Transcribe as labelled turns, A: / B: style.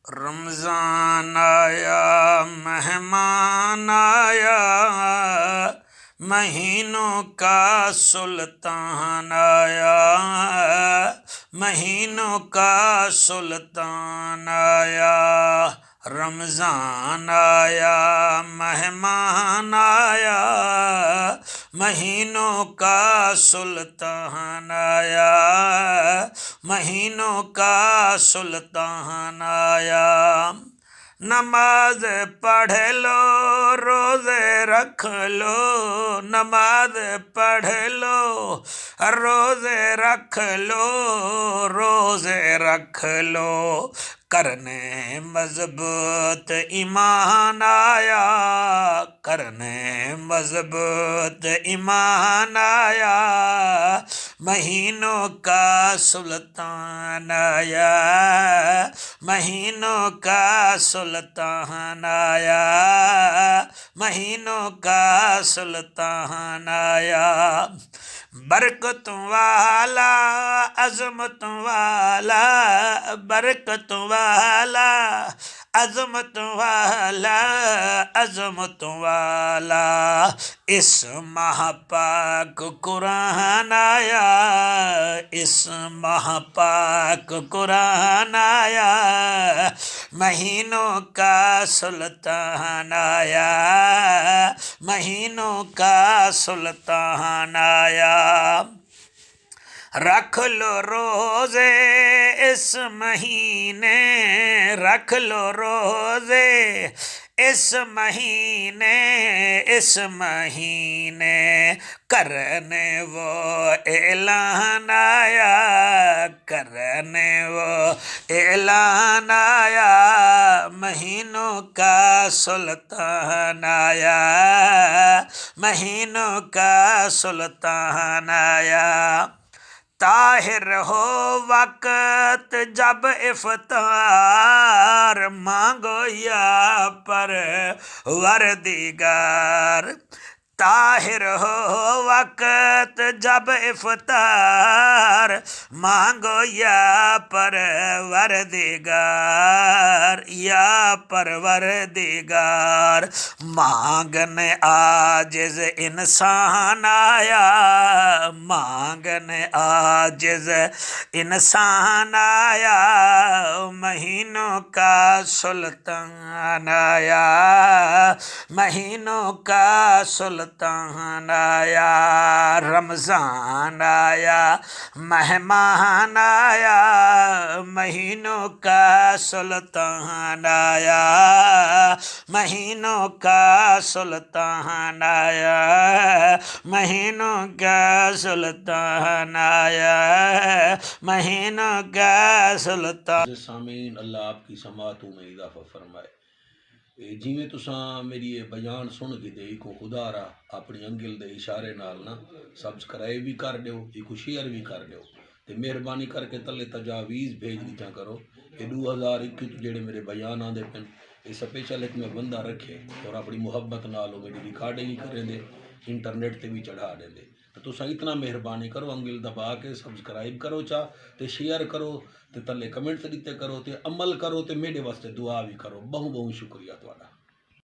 A: रमज़ान आया मेहमान आया, महीनों का सुल्तान आया, महीनों का सुल्तान आया। रमज़ान आया मेहमान आया, महीनों का सुल्तान आया, महीनों का सुल्तान आया। नमाज पढ़ लो रोज़े रख लो, नमाज पढ़ लो रोज़े रख लो, रोज़े रख लो। करने मजबूत ईमान आया, करने मजबूत ईमान आया, महीनों का सुल्तान आया, महीनों का सुल्तान आया, महीनों का सुल्तान आया। बरकत वाला अजमत वाला, बरकत वाला अजमत वाला, अजमत वाला, इस महापाक कुरान आया, इस महापाक कुरान आया, महीनों का सुल्तान आया, महीनों का सुल्तान आया। रख लो रोज़े इस महीने, रख लो रोज़े इस महीने, इस महीने, करने वो ऐलान आया, करने वो ऐलान आया, महीनों का सुल्तान आया, महीनों का सुल्तान आया। ताहिर हो वक़्त जब इफ्तार, मांगो या परवरदिगार। ताहिर हो वक़्त जब इफ्तार, मांगो या परवरदिगार, या परवरदिगार। मांगने आजिज़ इंसान आया, मांगने आजिज़ इंसान आया, महीनों का सुल्तान आया, महीनों का सुल्तान आया। रमज़ान आया मेहमान आया, महीनों का सुल्तान आया, महीनों का सुल्तान आया, महीनों का सुल्तान आया, महीनों का सुल्तान।
B: सामीन अल्लाह आपकी समातों में इजाफा फरमाए। जिमें तुसां मेरी ये बयान सुन के दे को खुदा रा अपनी अंगिल दे इशारे नाल ना सब्सक्राइब भी कर दो, इको शेयर भी कर दो, ते मेहरबानी करके तले तजावीज़ भेज दिया करो। ये 2021 जेड़े मेरे बयान आते पेन, ये स्पेशल एक में बंदा रखे और अपनी मुहब्बत नाल मेरी रिकॉर्डिंग करें दे, इंटरनेट ते भी चढ़ा देंदे। तो तुसा इतना मेहरबानी करो, अंगिल दबा के सब्सक्राइब करो चा, ते शेयर करो, ते तले कमेंट दिते करो, ते अमल करो, ते मेरे वास्ते दुआ भी करो। बहुत बहुत शुक्रिया तुहाडा।